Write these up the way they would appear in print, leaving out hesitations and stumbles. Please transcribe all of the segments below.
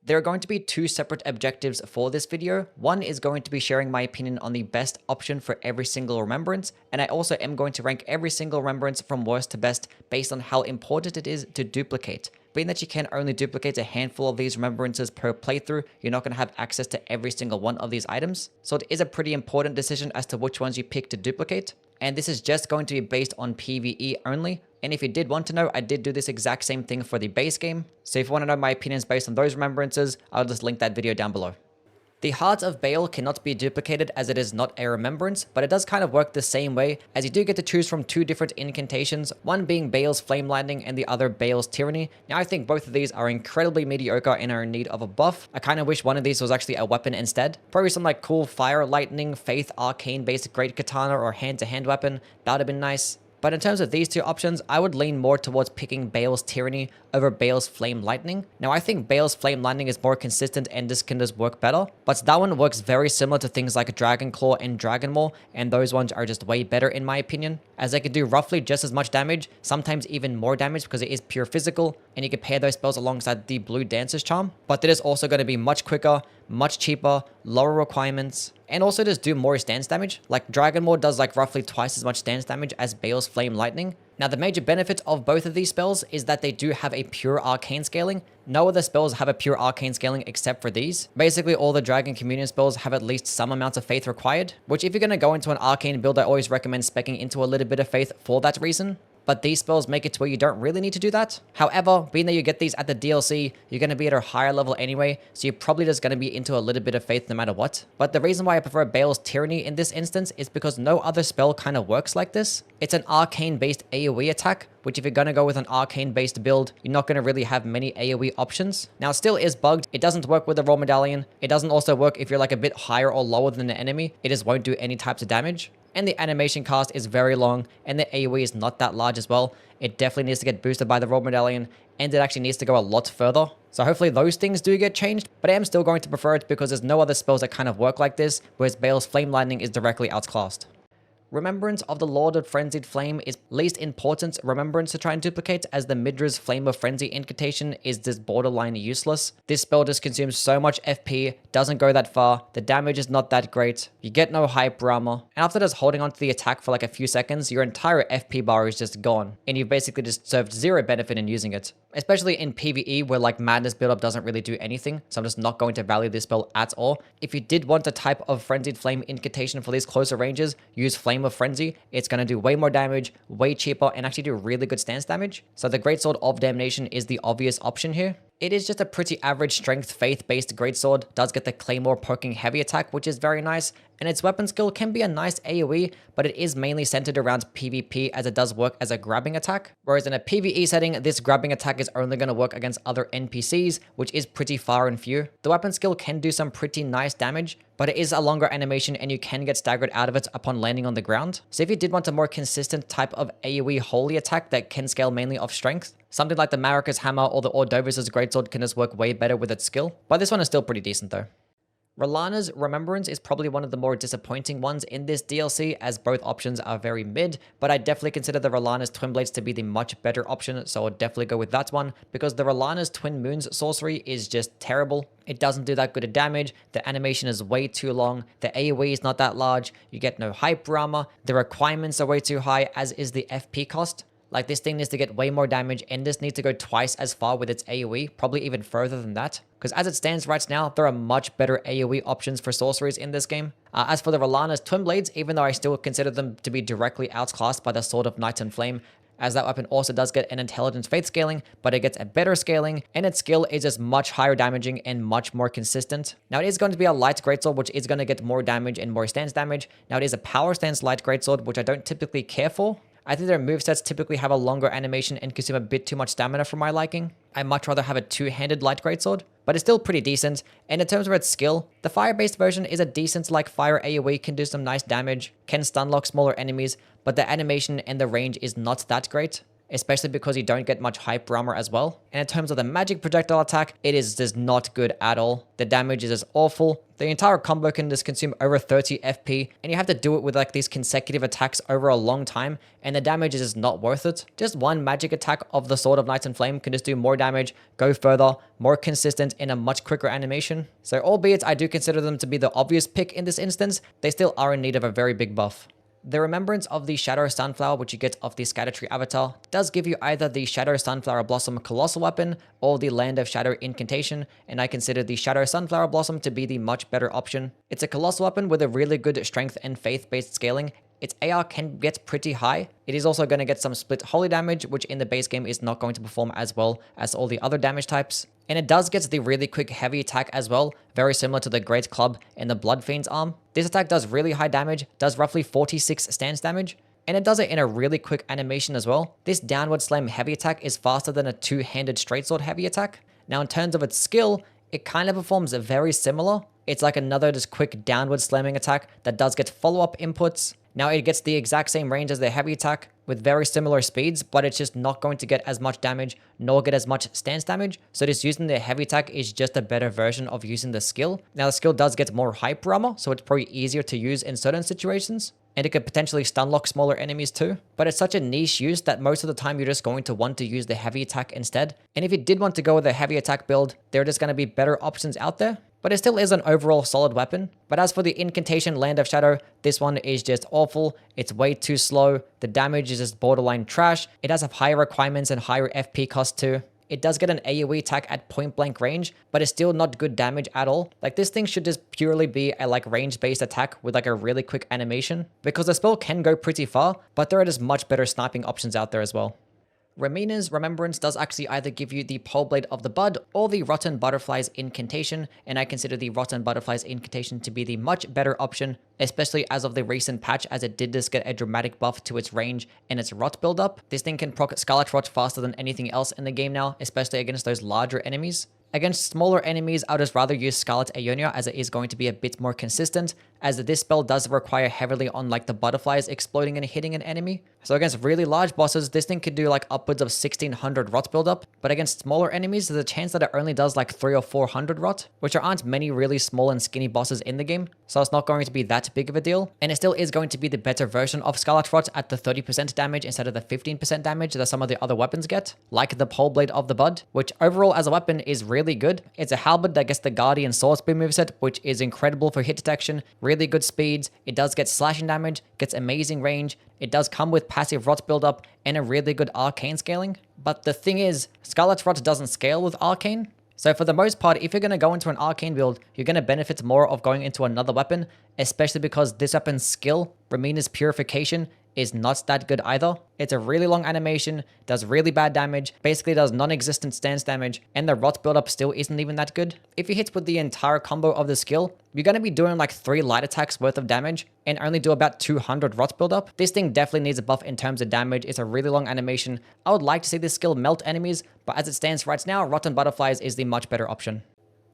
There are going to be two separate objectives for this video. One is going to be sharing my opinion on the best option for every single remembrance, and I also am going to rank every single remembrance from worst to best based on how important it is to duplicate. Being that you can only duplicate a handful of these remembrances per playthrough, you're not going to have access to every single one of these items. So it is a pretty important decision as to which ones you pick to duplicate. And this is just going to be based on PvE only. And if you did want to know, I did do this exact same thing for the base game. So if you want to know my opinions based on those remembrances, I'll just link that video down below. The Heart of BAYLE cannot be duplicated as it is not a remembrance, but it does kind of work the same way, as you do get to choose from two different incantations, one being BAYLE's Flame Lightning and the other BAYLE's Tyranny. Now I think both of these are incredibly mediocre and are in need of a buff. I kind of wish one of these was actually a weapon instead. Probably some like cool Fire, Lightning, Faith, Arcane based Great Katana or hand-to-hand weapon. That would have been nice. But in terms of these two options, I would lean more towards picking BAYLE's Tyranny over BAYLE's Flame Lightning. Now, I think BAYLE's Flame Lightning is more consistent and this can just work better, but that one works very similar to things like Dragon Claw and Dragon Maul, and those ones are just way better in my opinion, as they can do roughly just as much damage, sometimes even more damage because it is pure physical, and you can pair those spells alongside the Blue Dancer's Charm, but it is also going to be much quicker, much cheaper, lower requirements, and also just do more stance damage. Like Dragon Maul does like roughly twice as much stance damage as BAYLE's Flame Lightning. Now the major benefit of both of these spells is that they do have a pure arcane scaling. No other spells have a pure arcane scaling except for these. Basically all the Dragon Communion spells have at least some amount of faith required, which if you're going to go into an arcane build, I always recommend speccing into a little bit of faith for that reason. But these spells make it to where you don't really need to do that. However, being that you get these at the DLC, you're going to be at a higher level anyway, so you're probably just going to be into a little bit of faith no matter what. But the reason why I prefer BAYLE's Tyranny in this instance is because no other spell kind of works like this. It's an arcane-based AoE attack, which if you're going to go with an arcane-based build, you're not going to really have many AoE options. Now, it still is bugged. It doesn't work with the Raw Medallion. It doesn't also work if you're like a bit higher or lower than the enemy. It just won't do any types of damage. And the animation cast is very long, and the AoE is not that large as well. It definitely needs to get boosted by the Raw Medallion, and it actually needs to go a lot further. So hopefully those things do get changed, but I am still going to prefer it because there's no other spells that kind of work like this, whereas BAYLE's Flame Lightning is directly outclassed. Remembrance of the Lord of Frenzied Flame is least important remembrance to try and duplicate, as the Midra's Flame of Frenzy incantation is just borderline useless. This spell just consumes so much FP, doesn't go that far, the damage is not that great, you get no hyper armor, and after just holding onto the attack for like a few seconds, your entire FP bar is just gone, and you've basically just served zero benefit in using it. Especially in PvE where like Madness buildup doesn't really do anything, so I'm just not going to value this spell at all. If you did want a type of Frenzied Flame incantation for these closer ranges, use Flame of Frenzy. It's going to do way more damage, way cheaper, and actually do really good stance damage. So the Greatsword of Damnation is the obvious option here. It is just a pretty average strength faith-based greatsword, does get the claymore poking heavy attack, which is very nice, and its weapon skill can be a nice AoE, but it is mainly centered around PvP as it does work as a grabbing attack. Whereas in a PvE setting, this grabbing attack is only going to work against other NPCs, which is pretty far and few. The weapon skill can do some pretty nice damage, but it is a longer animation and you can get staggered out of it upon landing on the ground. So if you did want a more consistent type of AoE holy attack that can scale mainly off strength, something like the Marika's Hammer or the Ordovis's Greatsword can just work way better with its skill. But this one is still pretty decent though. RELLANA's Remembrance is probably one of the more disappointing ones in this DLC, as both options are very mid, but I definitely consider the RELLANA's Twin Blades to be the much better option, so I'll definitely go with that one, because the RELLANA's Twin Moons sorcery is just terrible. It doesn't do that good of damage, the animation is way too long, the AoE is not that large, you get no hyper armor, the requirements are way too high, as is the FP cost. Like, this thing needs to get way more damage, and this needs to go twice as far with its AoE, probably even further than that. Because as it stands right now, there are much better AoE options for sorceries in this game. As for the RELLANA's Twin Blades, even though I still consider them to be directly outclassed by the Sword of Night and Flame, as that weapon also does get an Intelligence Faith scaling, but it gets a better scaling, and its skill is just much higher damaging and much more consistent. Now, it is going to be a light greatsword, which is going to get more damage and more stance damage. Now, it is a power stance light greatsword, which I don't typically care for. I think their movesets typically have a longer animation and consume a bit too much stamina for my liking. I much rather have a two-handed light greatsword, but it's still pretty decent. And in terms of its skill, the fire-based version is a decent like fire AoE, can do some nice damage, can stunlock smaller enemies, but the animation and the range is not that great. especially because you don't get much hyper armor as well. And in terms of the magic projectile attack, it is just not good at all. The damage is just awful. The entire combo can just consume over 30 FP, and you have to do it with like these consecutive attacks over a long time, and the damage is just not worth it. Just one magic attack of the Sword of Night and Flame can just do more damage, go further, more consistent in a much quicker animation. So albeit I do consider them to be the obvious pick in this instance, they still are in need of a very big buff. The Remembrance of the Shadow Sunflower, which you get off the SCADUTREE avatar, does give you either the Shadow Sunflower Blossom Colossal Weapon or the Land of Shadow Incantation, and I consider the Shadow Sunflower Blossom to be the much better option. It's a Colossal Weapon with a really good strength and faith-based scaling. Its AR can get pretty high. It is also going to get some split holy damage, which in the base game is not going to perform as well as all the other damage types. And it does get the really quick heavy attack as well, very similar to the Great Club and the Blood Fiend's arm. This attack does really high damage, does roughly 46 stance damage, and it does it in a really quick animation as well. This downward slam heavy attack is faster than a two-handed straight sword heavy attack. Now in terms of its skill, it kind of performs very similar. It's like another just quick downward slamming attack that does get follow-up inputs. Now it gets the exact same range as the heavy attack with very similar speeds, but it's just not going to get as much damage nor get as much stance damage. So just using the heavy attack is just a better version of using the skill. Now the skill does get more hyper armor, so it's probably easier to use in certain situations. And it could potentially stun lock smaller enemies too. But it's such a niche use that most of the time you're just going to want to use the heavy attack instead. And if you did want to go with a heavy attack build, there are just going to be better options out there. But it still is an overall solid weapon. But as for the Incantation Land of Shadow, this one is just awful. It's way too slow. The damage is just borderline trash. It does have higher requirements and higher FP cost too. It does get an AoE attack at point blank range, but it's still not good damage at all. Like this thing should just purely be a like range based attack with like a really quick animation, because the spell can go pretty far, but there are just much better sniping options out there as well. Romina's Remembrance does actually either give you the Pole Blade of the Bud or the Rotten Butterfly's Incantation, and I consider the Rotten Butterfly's Incantation to be the much better option, especially as of the recent patch, as it did just get a dramatic buff to its range and its rot buildup. This thing can proc Scarlet Rot faster than anything else in the game now, especially against those larger enemies. Against smaller enemies, I'll just rather use Scarlet Aeonia, as it is going to be a bit more consistent, as this spell does require heavily on like the butterflies exploding and hitting an enemy. So against really large bosses, this thing could do like upwards of 1600 rot buildup, but against smaller enemies, there's a chance that it only does like 300 or 400 rot, which there aren't many really small and skinny bosses in the game, so it's not going to be that big of a deal. And it still is going to be the better version of Scarlet Rot at the 30% damage instead of the 15% damage that some of the other weapons get, like the Pole Blade of the Bud, which overall as a weapon is really good. It's a halberd that gets the Guardian Sword Spear moveset, which is incredible for hit detection, really good speeds, it does get slashing damage, gets amazing range, it does come with passive rot buildup and a really good arcane scaling. But the thing is, Scarlet Rot doesn't scale with arcane. So for the most part, if you're going to go into an arcane build, you're going to benefit more of going into another weapon, especially because this weapon's skill, Romina's Purification, is not that good either. It's a really long animation, does really bad damage, basically does non-existent stance damage, and the rot buildup still isn't even that good. If you hit with the entire combo of the skill, you're going to be doing like 3 light attacks worth of damage and only do about 200 rot buildup. This thing definitely needs a buff in terms of damage. It's a really long animation. I would like to see this skill melt enemies, but as it stands right now, Rotten Butterflies is the much better option.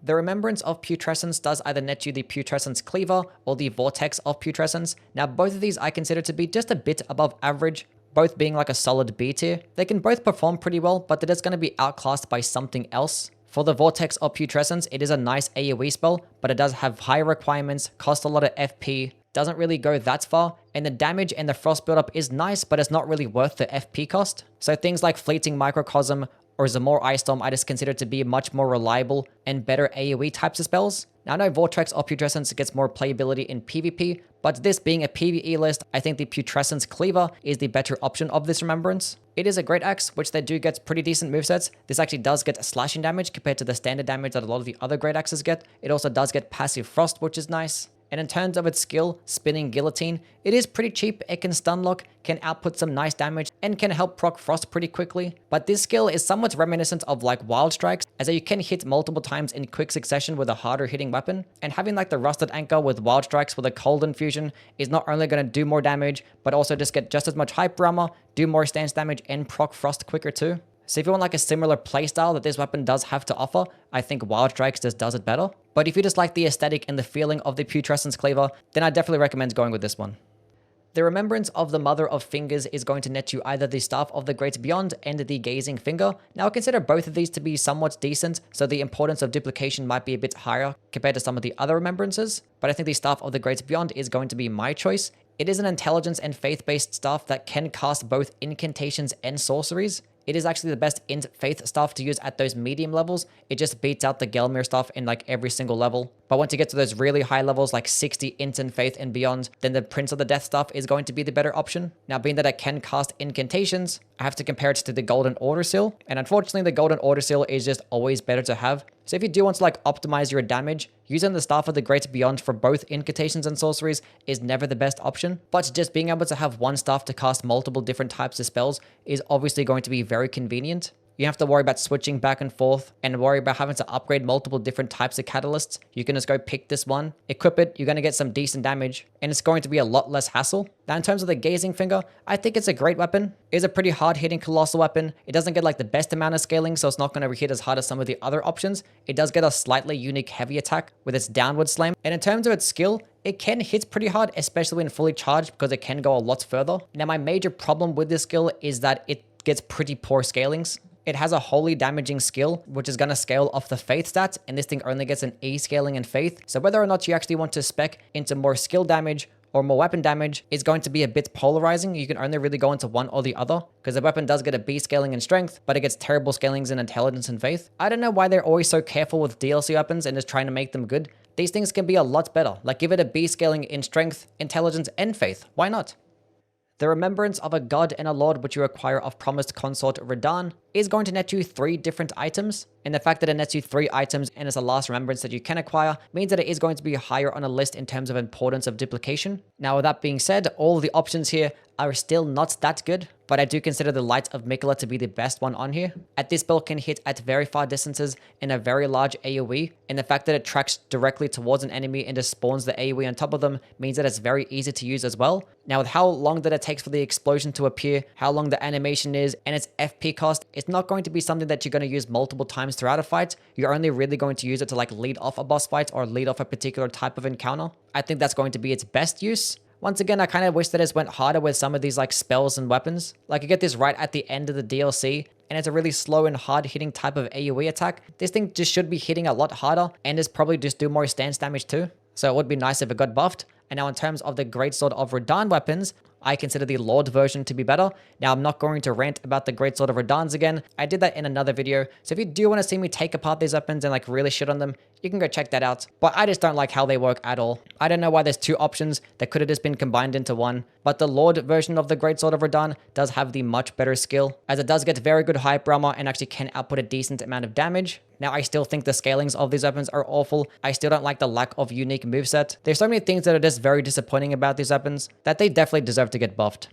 The Remembrance of Putrescence does either net you the Putrescence Cleaver or the Vortex of Putrescence. Now both of these I consider to be just a bit above average, both being like a solid B tier. They can both perform pretty well, but they're just going to be outclassed by something else. For the Vortex of Putrescence, it is a nice AoE spell, but it does have high requirements, cost a lot of FP, doesn't really go that far, and the damage and the frost buildup is nice, but it's not really worth the FP cost. So things like Fleeting Microcosm or Zamor Ice Storm I just consider to be much more reliable and better AoE types of spells. Now I know Vortex or Putrescence gets more playability in PvP, but this being a PvE list, I think the Putrescence Cleaver is the better option of this Remembrance. It is a great axe, which they do get pretty decent movesets. This actually does get slashing damage compared to the standard damage that a lot of the other great axes get. It also does get passive frost, which is nice. And in terms of its skill, Spinning Guillotine, it is pretty cheap. It can stun lock, can output some nice damage, and can help proc frost pretty quickly. But this skill is somewhat reminiscent of like Wild Strikes, as you can hit multiple times in quick succession with a harder hitting weapon. And having like the Rusted Anchor with Wild Strikes with a Cold Infusion is not only going to do more damage, but also just get just as much hyper armor, do more stance damage, and proc frost quicker too. So if you want like a similar playstyle that this weapon does have to offer, I think Wild Strikes just does it better. But if you just like the aesthetic and the feeling of the Putrescence Cleaver, then I definitely recommend going with this one. The Remembrance of the Mother of Fingers is going to net you either the Staff of the Great Beyond and the Gazing Finger. Now I consider both of these to be somewhat decent, so the importance of duplication might be a bit higher compared to some of the other remembrances, but I think the Staff of the Great Beyond is going to be my choice. It is an intelligence and faith-based staff that can cast both incantations and sorceries. It is actually the best int faith staff to use at those medium levels. It just beats out the Gelmir stuff in like every single level. But once you get to those really high levels like 60 int and faith and beyond, then the Prince of the Death stuff is going to be the better option. Now being that I can cast incantations, I have to compare it to the Golden Order Seal. And unfortunately the Golden Order Seal is just always better to have. So if you do want to like optimize your damage, using the Staff of the Great Beyond for both incantations and sorceries is never the best option. But just being able to have one staff to cast multiple different types of spells is obviously going to be very convenient. You have to worry about switching back and forth and worry about having to upgrade multiple different types of catalysts. You can just go pick this one, equip it, you're going to get some decent damage, and it's going to be a lot less hassle. Now in terms of the Gazing Finger, I think it's a great weapon. It's a pretty hard-hitting colossal weapon. It doesn't get like the best amount of scaling, so it's not going to hit as hard as some of the other options. It does get a slightly unique heavy attack with its downward slam, and in terms of its skill, it can hit pretty hard, especially when fully charged, because it can go a lot further. Now my major problem with this skill is that it gets pretty poor scalings. It has a wholly damaging skill, which is going to scale off the faith stats, and this thing only gets an E scaling in faith. So whether or not you actually want to spec into more skill damage or more weapon damage is going to be a bit polarizing. You can only really go into one or the other, because the weapon does get a B scaling in strength, but it gets terrible scalings in intelligence and faith. I don't know why they're always so careful with DLC weapons and just trying to make them good. These things can be a lot better. Like give it a B scaling in strength, intelligence, and faith. Why not? The Remembrance of a God and a Lord which you acquire of promised consort RADAHN is going to net you 3 different items, and the fact that it nets you 3 items and is the last remembrance that you can acquire means that it is going to be higher on a list in terms of importance of duplication. Now with that being said, all the options here are still not that good, but I do consider the Light of Miquella to be the best one on here. At this spell can hit at very far distances in a very large AoE, and the fact that it tracks directly towards an enemy and just spawns the AoE on top of them means that it's very easy to use as well. Now with how long that it takes for the explosion to appear, how long the animation is, and its FP cost, it's not going to be something that you're going to use multiple times throughout a fight. You're only really going to use it to like lead off a boss fight or lead off a particular type of encounter. I think that's going to be its best use. Once again, I kind of wish that it went harder with some of these like spells and weapons. Like you get this right at the end of the DLC, and it's a really slow and hard hitting type of AoE attack. This thing just should be hitting a lot harder, and is probably just do more stance damage too. So it would be nice if it got buffed. And now in terms of the Greatsword of RADAHN weapons, I consider the Lord version to be better. Now I'm not going to rant about the Greatsword of RADAHNs again. I did that in another video. So if you do want to see me take apart these weapons and like really shit on them, you can go check that out. But I just don't like how they work at all. I don't know why there's 2 options that could have just been combined into one. But the Lord version of the Greatsword of RADAHN does have the much better skill, as it does get very good hype armor and actually can output a decent amount of damage. Now, I still think the scalings of these weapons are awful. I still don't like the lack of unique moveset. There's so many things that are just very disappointing about these weapons that they definitely deserve to get buffed.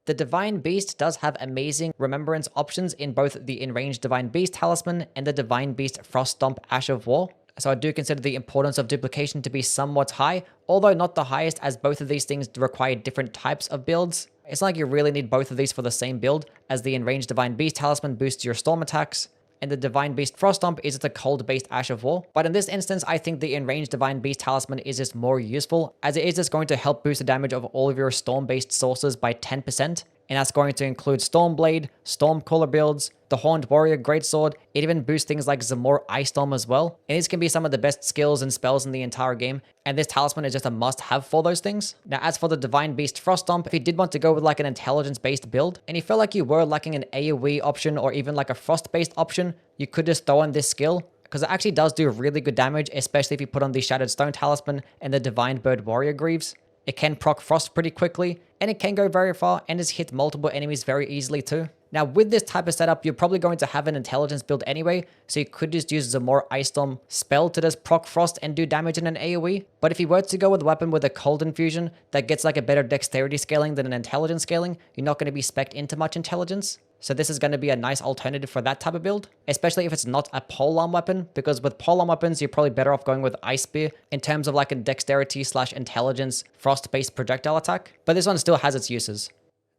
The Divine Beast does have amazing remembrance options in both the Enraged Divine Beast Talisman and the Divine Beast Froststomp Ash of War. So I do consider the importance of duplication to be somewhat high, although not the highest, as both of these things require different types of builds. It's not like you really need both of these for the same build, as the Enraged Divine Beast Talisman boosts your storm attacks, and the Divine Beast Froststomp is the cold-based Ash of War. But in this instance, I think the Enraged Divine Beast Talisman is just more useful, as it is just going to help boost the damage of all of your storm-based sources by 10%. And that's going to include Stormblade, Stormcaller builds, the Horned Warrior Greatsword. It even boosts things like Zamor Ice Storm as well. And these can be some of the best skills and spells in the entire game. And this talisman is just a must-have for those things. Now, as for the Divine Beast Froststomp, if you did want to go with like an intelligence-based build, and you felt like you were lacking an AoE option or even like a frost-based option, you could just throw in this skill, because it actually does do really good damage, especially if you put on the Shattered Stone Talisman and the Divine Bird Warrior Greaves. It can proc Frost pretty quickly, and it can go very far and just hit multiple enemies very easily too. Now with this type of setup, you're probably going to have an intelligence build anyway, so you could just use Zamor Ice Storm spell to just proc Frost and do damage in an AoE. But if you were to go with a weapon with a cold infusion that gets like a better dexterity scaling than an intelligence scaling, you're not going to be spec'd into much intelligence. So this is going to be a nice alternative for that type of build, especially if it's not a polearm weapon, because with polearm weapons, you're probably better off going with Ice Spear in terms of like a dexterity/intelligence frost-based projectile attack. But this one still has its uses.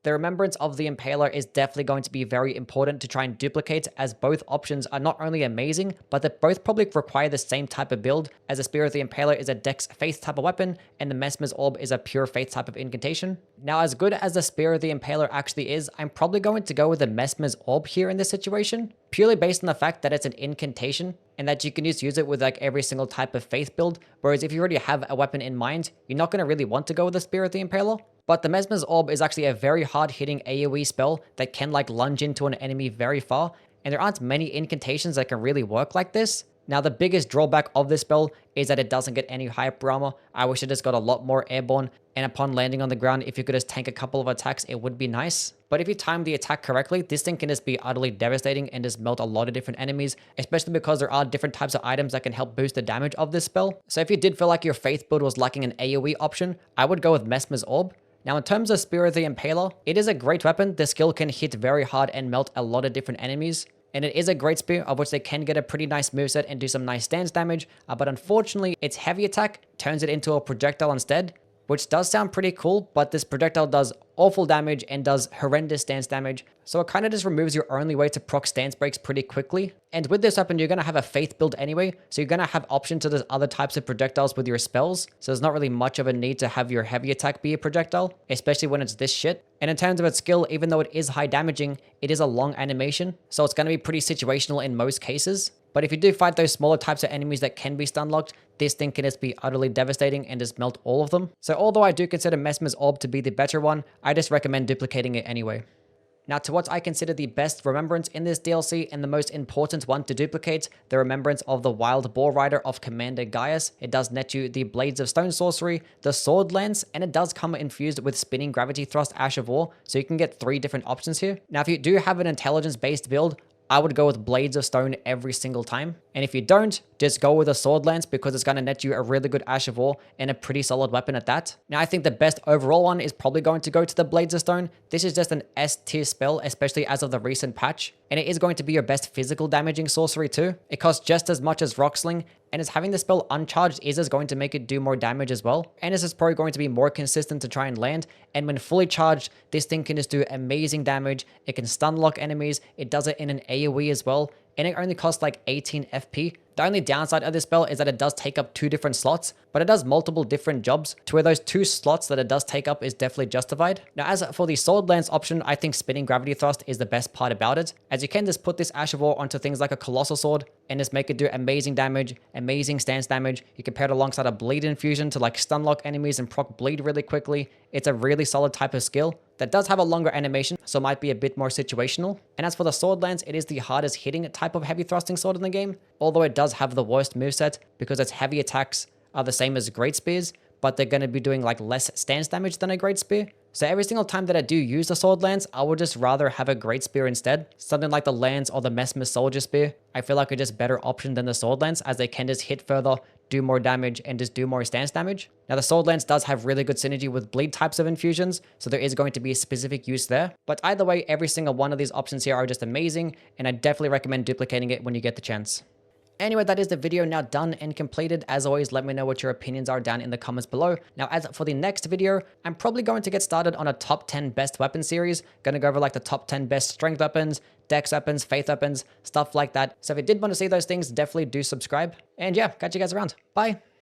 The Remembrance of the Impaler is definitely going to be very important to try and duplicate, as both options are not only amazing, but they both probably require the same type of build, as the Spear of the Impaler is a Dex Faith type of weapon, and the Mesmer's Orb is a pure Faith type of incantation. Now, as good as the Spear of the Impaler actually is, I'm probably going to go with the Mesmer's Orb here in this situation, purely based on the fact that it's an incantation, and that you can just use it with like every single type of Faith build, whereas if you already have a weapon in mind, you're not going to really want to go with the Spear of the Impaler. But the Mesmer's Orb is actually a very hard-hitting AoE spell that can like lunge into an enemy very far, and there aren't many incantations that can really work like this. Now, the biggest drawback of this spell is that it doesn't get any hyper armor. I wish it just got a lot more airborne, and upon landing on the ground, if you could just tank a couple of attacks, it would be nice. But if you time the attack correctly, this thing can just be utterly devastating and just melt a lot of different enemies, especially because there are different types of items that can help boost the damage of this spell. So if you did feel like your Faith build was lacking an AoE option, I would go with Mesmer's Orb. Now, in terms of Spear of the Impaler, it is a great weapon. The skill can hit very hard and melt a lot of different enemies. And it is a great spear, of which they can get a pretty nice moveset and do some nice stance damage. But unfortunately, its heavy attack turns it into a projectile instead, which does sound pretty cool, but this projectile does awful damage and does horrendous stance damage. So it kind of just removes your only way to proc stance breaks pretty quickly. And with this weapon, you're going to have a Faith build anyway, so you're going to have option to those other types of projectiles with your spells. So there's not really much of a need to have your heavy attack be a projectile, especially when it's this shit. And in terms of its skill, even though it is high damaging, it is a long animation, so it's going to be pretty situational in most cases. But if you do fight those smaller types of enemies that can be stun locked, this thing can just be utterly devastating and just melt all of them. So although I do consider Mesmer's Orb to be the better one, I just recommend duplicating it anyway. Now, to what I consider the best Remembrance in this DLC and the most important one to duplicate, the Remembrance of the Wild Boar Rider of Commander Gaius. It does net you the Blades of Stone sorcery, the Sword Lance, and it does come infused with Spinning Gravity Thrust Ash of War, so you can get 3 different options here. Now, if you do have an intelligence-based build, I would go with Blades of Stone every single time. And if you don't, just go with a Sword Lance, because it's going to net you a really good Ash of War and a pretty solid weapon at that. Now, I think the best overall one is probably going to go to the Blades of Stone. This is just an S tier spell, especially as of the recent patch. And it is going to be your best physical damaging sorcery too. It costs just as much as Rocksling, and as having the spell uncharged is just going to make it do more damage as well. And this is probably going to be more consistent to try and land. And when fully charged, this thing can just do amazing damage. It can stun lock enemies. It does it in an AoE as well. And it only costs like 18 FP. The only downside of this spell is that it does take up 2 different slots, but it does multiple different jobs, to where those 2 slots that it does take up is definitely justified. Now, as for the Sword Lance option, I think Spinning Gravity Thrust is the best part about it, as you can just put this Ash of War onto things like a Colossal Sword and just make it do amazing damage, amazing stance damage. You can pair it alongside a Bleed Infusion to like stun lock enemies and proc bleed really quickly. It's a really solid type of skill that does have a longer animation, so might be a bit more situational. And as for the Sword Lance, it is the hardest hitting type of heavy thrusting sword in the game, although it does have the worst moveset, because its heavy attacks are the same as Great Spears, but they're going to be doing like less stance damage than a Great Spear. So every single time that I do use the Sword Lance, I would just rather have a Great Spear instead. Something like the Lance or the Mesmer Soldier Spear. I feel like it's just better option than the Sword Lance, as they can just hit further, do more damage, and just do more stance damage. Now, the Sword Lance does have really good synergy with bleed types of infusions, so there is going to be a specific use there. But either way, every single one of these options here are just amazing, and I definitely recommend duplicating it when you get the chance. Anyway, that is the video now done and completed. As always, let me know what your opinions are down in the comments below. Now, as for the next video, I'm probably going to get started on a top 10 best weapon series. Gonna go over like the top 10 best strength weapons, dex weapons, faith weapons, stuff like that. So if you did want to see those things, definitely do subscribe. And yeah, catch you guys around. Bye.